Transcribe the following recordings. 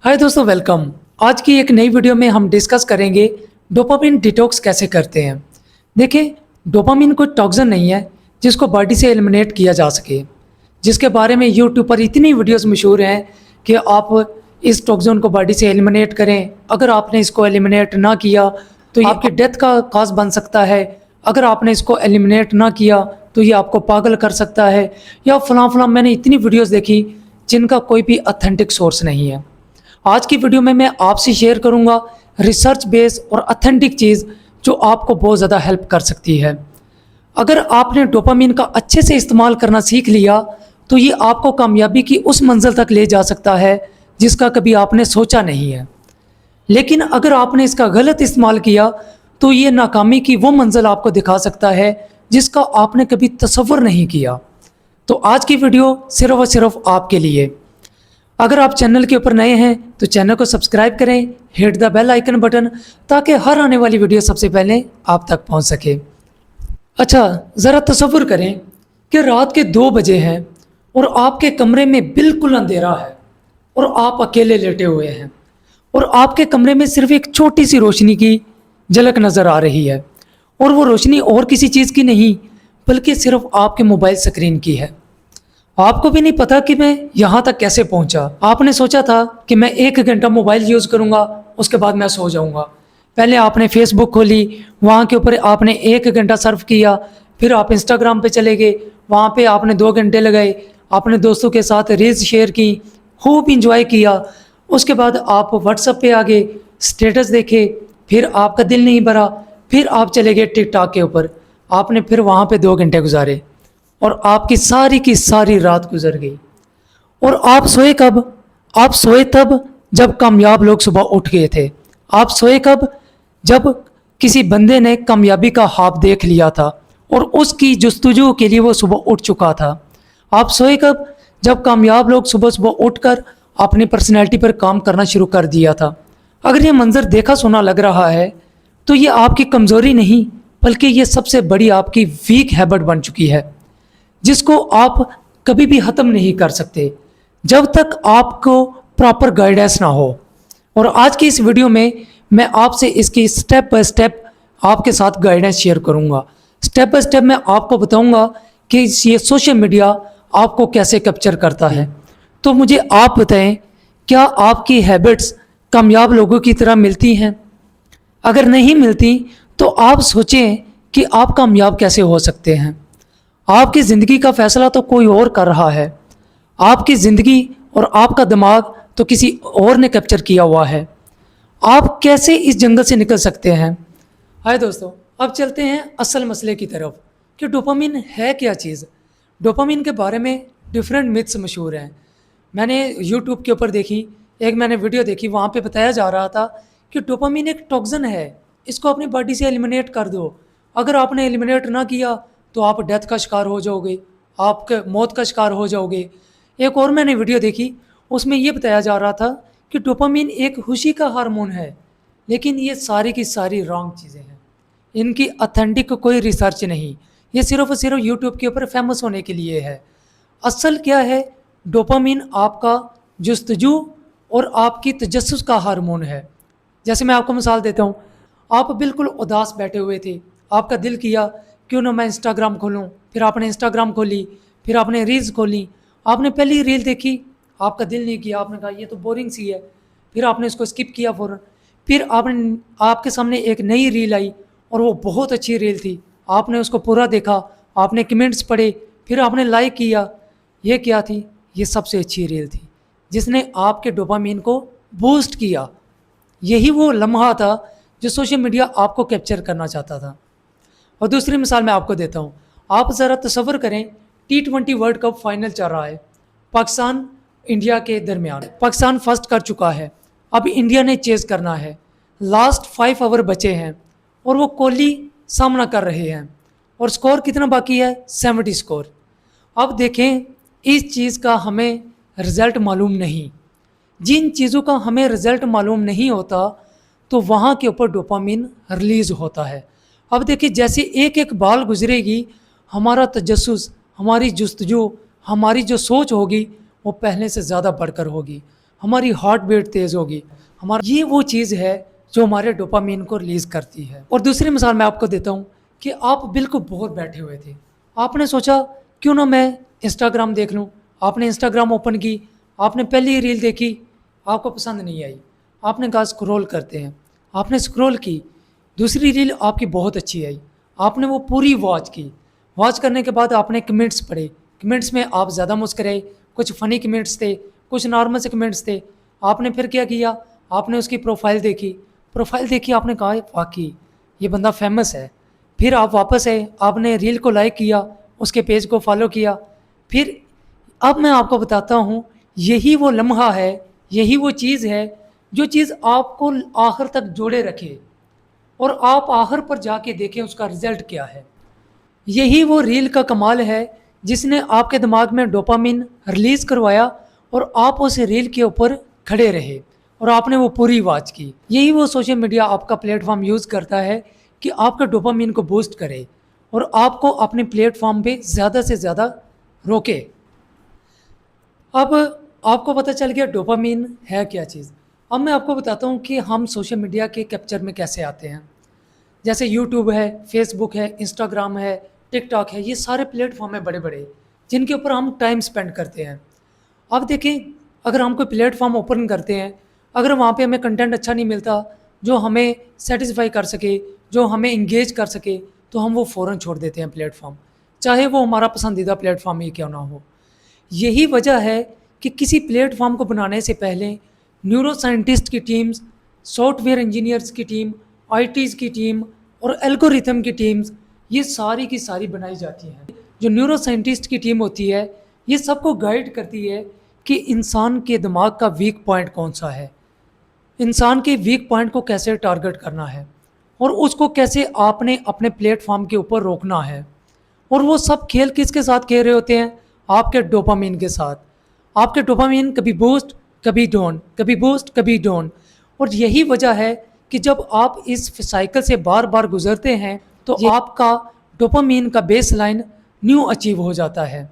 हाय दोस्तों, वेलकम। आज की एक नई वीडियो में हम डिस्कस करेंगे डोपामिन डिटॉक्स कैसे करते हैं। देखिए, डोपामिन कोई टॉक्सिन नहीं है जिसको बॉडी से एलिमिनेट किया जा सके, जिसके बारे में यूट्यूब पर इतनी वीडियोस मशहूर हैं कि आप इस टॉक्सिन को बॉडी से एलिमिनेट करें। अगर आपने इसको एलिमिनेट ना किया तो ये आपकी डेथ का काज बन सकता है। अगर आपने इसको एलिमिनेट ना किया तो ये आपको पागल कर सकता है, या फलां फलां। मैंने इतनी वीडियोस देखी जिनका कोई भी ऑथेंटिक सोर्स नहीं है। आज की वीडियो में मैं आपसे शेयर करूंगा रिसर्च बेस और ऑथेंटिक चीज़ जो आपको बहुत ज़्यादा हेल्प कर सकती है। अगर आपने डोपामिन का अच्छे से इस्तेमाल करना सीख लिया तो ये आपको कामयाबी की उस मंजिल तक ले जा सकता है जिसका कभी आपने सोचा नहीं है। लेकिन अगर आपने इसका गलत इस्तेमाल किया तो ये नाकामी की वो मंजिल आपको दिखा सकता है जिसका आपने कभी तसव्वुर नहीं किया। तो आज की वीडियो सिर्फ और सिर्फ आपके लिए। अगर आप चैनल के ऊपर नए हैं तो चैनल को सब्सक्राइब करें, hit the bell icon button, ताकि हर आने वाली वीडियो सबसे पहले आप तक पहुंच सके। अच्छा, ज़रा तसव्वुर करें कि रात के 2 बजे हैं और आपके कमरे में बिल्कुल अंधेरा है और आप अकेले लेटे हुए हैं और आपके कमरे में सिर्फ एक छोटी सी रोशनी की झलक नज़र आ रही है, और वो रोशनी और किसी चीज़ की नहीं बल्कि सिर्फ आपके मोबाइल स्क्रीन की है। आपको भी नहीं पता कि मैं यहाँ तक कैसे पहुँचा। आपने सोचा था कि मैं 1 घंटा मोबाइल यूज़ करूँगा, उसके बाद मैं सो जाऊँगा। पहले आपने फेसबुक खोली, वहाँ के ऊपर आपने 1 घंटा सर्फ किया, फिर आप इंस्टाग्राम पे चले गए, वहाँ पे आपने 2 घंटे लगाए, आपने दोस्तों के साथ रील्स शेयर की, खूब इंजॉय किया। उसके बाद आप व्हाट्सएप पे आ गए, स्टेटस देखे, फिर आपका दिल नहीं भरा, फिर आप चले गए टिकटॉक के ऊपर, आपने फिर वहाँ पे 2 घंटे गुजारे और आपकी सारी की सारी रात गुजर गई। और आप सोए कब? आप सोए तब जब कामयाब लोग सुबह उठ गए थे। आप सोए कब? जब किसी बंदे ने कामयाबी का ख्वाब देख लिया था और उसकी जुस्तजू के लिए वो सुबह उठ चुका था। आप सोए कब? जब कामयाब लोग सुबह सुबह उठकर अपनी पर्सनैलिटी पर काम करना शुरू कर दिया था। अगर ये मंजर देखा सुना लग रहा है तो ये आपकी कमज़ोरी नहीं बल्कि ये सबसे बड़ी आपकी वीक हैबिट बन चुकी है, जिसको आप कभी भी ख़त्म नहीं कर सकते जब तक आपको प्रॉपर गाइडेंस ना हो। और आज की इस वीडियो में मैं आपसे इसकी स्टेप बाय स्टेप आपके साथ गाइडेंस शेयर करूंगा। स्टेप बाय स्टेप मैं आपको बताऊंगा कि ये सोशल मीडिया आपको कैसे कैप्चर करता है। तो मुझे आप बताएं, क्या आपकी हैबिट्स कामयाब लोगों की तरह मिलती हैं? अगर नहीं मिलती तो आप सोचें कि आप कामयाब कैसे हो सकते हैं। आपकी ज़िंदगी का फ़ैसला तो कोई और कर रहा है। आपकी ज़िंदगी और आपका दिमाग तो किसी और ने कैप्चर किया हुआ है। आप कैसे इस जंगल से निकल सकते हैं? हाय दोस्तों, अब चलते हैं असल मसले की तरफ कि डोपामिन है क्या चीज़। डोपामिन के बारे में डिफरेंट मिथ्स मशहूर हैं। मैंने यूट्यूब के ऊपर देखी, एक मैंने वीडियो देखी, वहाँ पे बताया जा रहा था कि डोपामिन एक टॉक्सिन है, इसको अपनी बॉडी से एलिमिनेट कर दो। अगर आपने एलिमिनेट ना किया तो आप डेथ का शिकार हो जाओगे, आपके मौत का शिकार हो जाओगे। एक और मैंने वीडियो देखी, उसमें ये बताया जा रहा था कि डोपामिन एक खुशी का हार्मोन है, लेकिन ये सारी की सारी रॉन्ग चीज़ें हैं। इनकी ऑथेंटिक कोई रिसर्च नहीं, ये सिर्फ और सिर्फ यूट्यूब के ऊपर फेमस होने के लिए है। असल क्या है? डोपामिन आपका जुस्तजू और आपकी तजस्सुस का हार्मोन है। जैसे मैं आपको मिसाल देता हूँ, आप बिल्कुल उदास बैठे हुए थे, आपका दिल किया क्यों ना मैं इंस्टाग्राम खोलूँ, फिर आपने इंस्टाग्राम खोली, फिर आपने रील्स खोली, आपने पहली रील देखी, आपका दिल नहीं किया, आपने कहा ये तो बोरिंग सी है, फिर आपने इसको स्किप किया फ़ौरन। फिर आपके सामने एक नई रील आई और वो बहुत अच्छी रील थी, आपने उसको पूरा देखा, आपने कमेंट्स पढ़े, फिर आपने लाइक किया। ये क्या थी? ये सबसे अच्छी रील थी जिसने आपके डोपामिन को बूस्ट किया। यही वो लम्हा था जो सोशल मीडिया आपको कैप्चर करना चाहता था। और दूसरी मिसाल मैं आपको देता हूँ। आप ज़रा तसव्वुर करें, T20 वर्ल्ड कप फाइनल चल रहा है, पाकिस्तान इंडिया के दरमियान। पाकिस्तान फर्स्ट कर चुका है, अब इंडिया ने चेज़ करना है। लास्ट 5 ओवर बचे हैं और वो कोहली सामना कर रहे हैं और स्कोर कितना बाकी है? 70 स्कोर। अब देखें, इस चीज़ का हमें रिज़ल्ट मालूम नहीं। जिन चीज़ों का हमें रिज़ल्ट मालूम नहीं होता तो वहाँ के ऊपर डोपामिन रिलीज़ होता है। अब देखिए, जैसे एक एक बाल गुजरेगी, हमारा तजस्सुस, हमारी जुस्तजू, हमारी जो सोच होगी वो पहले से ज़्यादा बढ़कर होगी। हमारी हार्ट बीट तेज़ होगी, हमारा ये वो चीज़ है जो हमारे डोपामीन को रिलीज़ करती है। और दूसरी मिसाल मैं आपको देता हूँ कि आप बिल्कुल बोर बैठे हुए थे, आपने सोचा क्यों ना मैं इंस्टाग्राम देख लूँ। आपने इंस्टाग्राम ओपन की, आपने पहली रील देखी, आपको पसंद नहीं आई, आपने कहा स्क्रॉल करते हैं, आपने स्क्रॉल की, दूसरी रील आपकी बहुत अच्छी आई, आपने वो पूरी वॉच की। वॉच करने के बाद आपने कमेंट्स पढ़े, कमेंट्स में आप ज़्यादा मुस्कुराए, कुछ फ़नी कमेंट्स थे, कुछ नॉर्मल से कमेंट्स थे। आपने फिर क्या किया, आपने उसकी प्रोफाइल देखी, आपने कहा वाक़ई ये बंदा फेमस है। फिर आप वापस आए, आपने रील को लाइक किया, उसके पेज को फॉलो किया। फिर अब मैं आपको बताता हूँ, यही वो लम्हा है, यही वो चीज़ है जो चीज़ आपको आखिर तक जोड़े रखे और आप आखिर पर जाके देखें उसका रिज़ल्ट क्या है। यही वो रील का कमाल है जिसने आपके दिमाग में डोपामिन रिलीज़ करवाया और आप उस रील के ऊपर खड़े रहे और आपने वो पूरी वॉच की। यही वो सोशल मीडिया आपका प्लेटफॉर्म यूज़ करता है कि आपका डोपामिन को बूस्ट करे और आपको अपने प्लेटफॉर्म पे ज़्यादा से ज़्यादा रोके। अब आपको पता चल गया डोपामिन है क्या चीज़। अब मैं आपको बताता हूँ कि हम सोशल मीडिया के कैप्चर में कैसे आते हैं। जैसे यूट्यूब है, फेसबुक है, इंस्टाग्राम है, टिकटॉक है, ये सारे प्लेटफॉर्म हैं बड़े-बड़े, जिनके ऊपर हम टाइम स्पेंड करते हैं। अब देखें, अगर हम कोई प्लेटफॉर्म ओपन करते हैं, अगर वहाँ पे हमें कंटेंट अच्छा नहीं मिलता, जो हमें सेटिस्फाई कर सके, जो हमें एंगेज कर सके, तो हम वो फ़ौरन छोड़ देते हैं प्लेटफॉर्म, चाहे वो हमारा पसंदीदा प्लेटफॉर्म ही क्यों ना हो। यही वजह है कि किसी प्लेटफॉर्म को बनाने से पहले न्यूरो साइंटिस्ट की टीम्स, सॉफ्टवेयर इंजीनियर्स की टीम, आईटीज़ की टीम और एल्गोरिथम की टीम्स, ये सारी की सारी बनाई जाती हैं। जो न्यूरो साइंटिस्ट की टीम होती है, ये सबको गाइड करती है कि इंसान के दिमाग का वीक पॉइंट कौन सा है, इंसान के वीक पॉइंट को कैसे टारगेट करना है और उसको कैसे आपने अपने प्लेटफॉर्म के ऊपर रोकना है। और वो सब खेल किसके साथ खेल रहे होते हैं? आपके डोपामीन के साथ। आपके डोपामीन कभी बूस्ट, कभी डाउन, कभी बूस्ट, कभी डाउन। और यही वजह है कि जब आप इस साइकिल से बार बार गुजरते हैं तो आपका डोपामीन का बेसलाइन न्यू अचीव हो जाता है।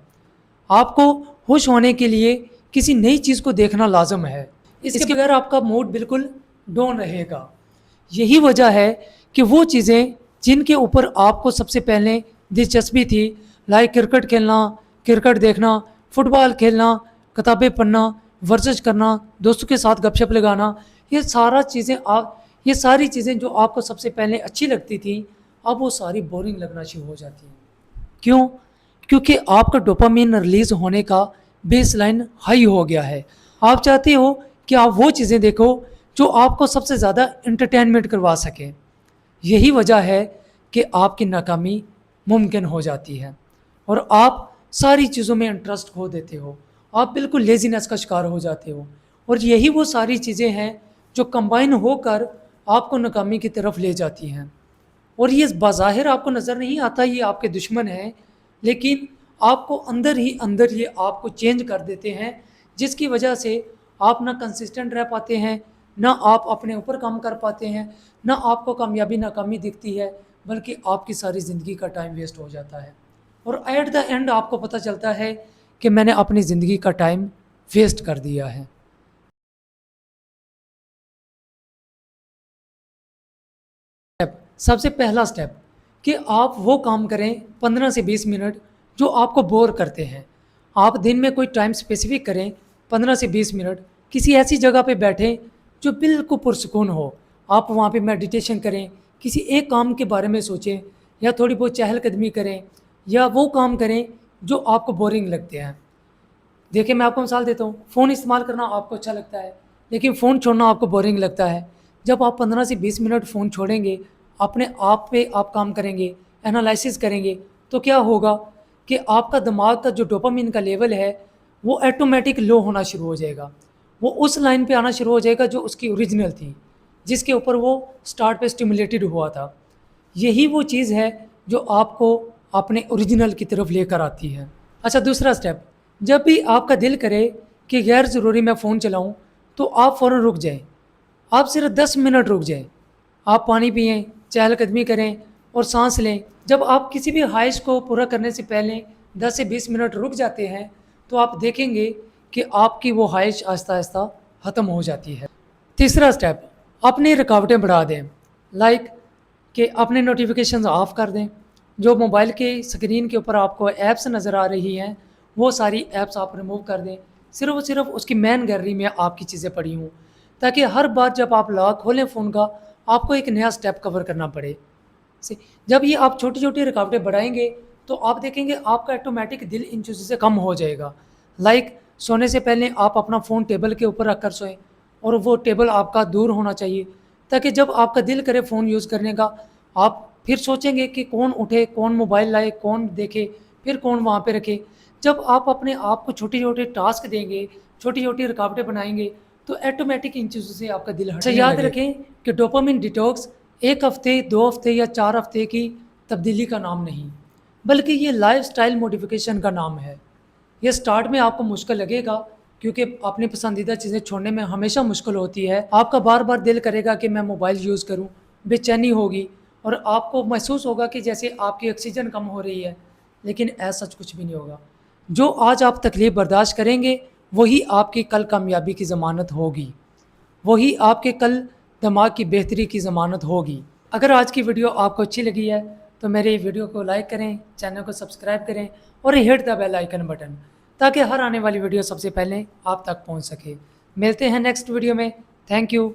आपको खुश होने के लिए किसी नई चीज़ को देखना लाजम है, इसके बगैर आपका मूड बिल्कुल डाउन रहेगा। यही वजह है कि वो चीज़ें जिनके ऊपर आपको सबसे पहले दिलचस्पी थी, लाइक क्रिकेट खेलना, क्रिकेट देखना, फुटबॉल खेलना, किताबें पढ़ना, वर्जिश करना, दोस्तों के साथ गपशप लगाना, ये सारी चीज़ें जो आपको सबसे पहले अच्छी लगती थी, अब वो सारी बोरिंग लगना शुरू हो जाती हैं। क्यों? क्योंकि आपका डोपामिन रिलीज़ होने का बेसलाइन हाई हो गया है। आप चाहते हो कि आप वो चीज़ें देखो जो आपको सबसे ज़्यादा एंटरटेनमेंट करवा सकें। यही वजह है कि आपकी नाकामी मुमकिन हो जाती है और आप सारी चीज़ों में इंटरेस्ट खो देते हो। आप बिल्कुल लेज़ीनेस का शिकार हो जाते हो और यही वो सारी चीज़ें हैं जो कंबाइन होकर आपको नाकामी की तरफ ले जाती हैं। और ये बाज़ाहिर आपको नज़र नहीं आता ये आपके दुश्मन हैं, लेकिन आपको अंदर ही अंदर ये आपको चेंज कर देते हैं, जिसकी वजह से आप ना कंसिस्टेंट रह पाते हैं, ना आप अपने ऊपर काम कर पाते हैं, ना आपको कामयाबी नाकामी दिखती है, बल्कि आपकी सारी ज़िंदगी का टाइम वेस्ट हो जाता है। और एट द एंड आपको पता चलता है कि मैंने अपनी ज़िंदगी का टाइम वेस्ट कर दिया है। सबसे पहला स्टेप कि आप वो काम करें 15 से 20 मिनट जो आपको बोर करते हैं। आप दिन में कोई टाइम स्पेसिफिक करें, 15 से 20 मिनट किसी ऐसी जगह पे बैठें जो बिल्कुल पुरसुकून हो। आप वहाँ पे मेडिटेशन करें, किसी एक काम के बारे में सोचें या थोड़ी बहुत चहलकदमी करें या वो काम करें जो आपको बोरिंग लगते हैं। देखिए, मैं आपको मिसाल देता हूँ, फ़ोन इस्तेमाल करना आपको अच्छा लगता है, लेकिन फ़ोन छोड़ना आपको बोरिंग लगता है। जब आप 15 से 20 मिनट फ़ोन छोड़ेंगे, अपने आप पे आप काम करेंगे, एनालिसिस करेंगे, तो क्या होगा कि आपका दिमाग का जो डोपामिन का लेवल है, वो ऑटोमेटिक लो होना शुरू हो जाएगा। वो उस लाइन पे आना शुरू हो जाएगा जो उसकी ओरिजिनल थी, जिसके ऊपर वो स्टार्ट पे स्टिमुलेटेड हुआ था। यही वो चीज़ है जो आपको अपने ओरिजिनल की तरफ लेकर आती है। अच्छा, दूसरा स्टेप, जब भी आपका दिल करे कि गैर ज़रूरी मैं फ़ोन चलाऊँ, तो आप फ़ौरन रुक जाएँ। आप सिर्फ 10 मिनट रुक जाएँ। आप पानी पिएँ, चहलकदमी करें और साँस लें। जब आप किसी भी ख्वाहिश को पूरा करने से पहले 10 से 20 मिनट रुक जाते हैं, तो आप देखेंगे कि आपकी वो ख्वाहिश आहिस्ता-आहिस्ता ख़त्म हो जाती है। तीसरा स्टेप, अपनी रुकावटें बढ़ा दें। लाइक कि अपने नोटिफिकेशंस ऑफ कर दें। जो मोबाइल के स्क्रीन के ऊपर आपको ऐप्स नज़र आ रही हैं, वो सारी ऐप्स आप रिमूव कर दें। सिर्फ़ और सिर्फ उसकी मेन गैलरी में आपकी चीज़ें पड़ी हों, ताकि हर बार जब आप लॉक खोलें फ़ोन का, आपको एक नया स्टेप कवर करना पड़े। से जब ये आप छोटी-छोटी रुकावटें बढ़ाएँगे, तो आप देखेंगे आपका ऑटोमैटिक दिल इन चीज़ों से कम हो जाएगा। लाइक सोने से पहले आप अपना फ़ोन टेबल के ऊपर रख कर सोएँ, और वो टेबल आपका दूर होना चाहिए, ताकि जब आपका दिल करे फ़ोन यूज़ करने का, आप फिर सोचेंगे कि कौन उठे, कौन मोबाइल लाए, कौन देखे, फिर कौन वहाँ पे रखे। जब आप अपने आप को छोटे-छोटे टास्क देंगे, छोटी-छोटी रुकावटें बनाएँगे, तो ऑटोमैटिक इन चीज़ों से आपका दिल हटने लगेगा। याद रखें कि डोपामाइन डिटॉक्स 1 हफ़्ते, 2 हफ़्ते या 4 हफ़्ते की तब्दीली का नाम नहीं, बल्कि ये लाइफ़स्टाइल मॉडिफ़िकेशन का नाम है। ये स्टार्ट में आपको मुश्किल लगेगा, क्योंकि अपनी पसंदीदा चीज़ें छोड़ने में हमेशा मुश्किल होती है। आपका बार-बार दिल करेगा कि मैं मोबाइल यूज़ करूँ, बेचैनी होगी और आपको महसूस होगा कि जैसे आपकी ऑक्सीजन कम हो रही है, लेकिन ऐसा सच कुछ भी नहीं होगा। जो आज आप तकलीफ़ बर्दाश्त करेंगे, वही आपकी कल कामयाबी की ज़मानत होगी। वही आपके कल दिमाग की बेहतरी की ज़मानत होगी। अगर आज की वीडियो आपको अच्छी लगी है, तो मेरे वीडियो को लाइक करें, चैनल को सब्सक्राइब करें और hit the bell icon button, ताकि हर आने वाली वीडियो सबसे पहले आप तक पहुंच सके। मिलते हैं नेक्स्ट वीडियो में। Thank you.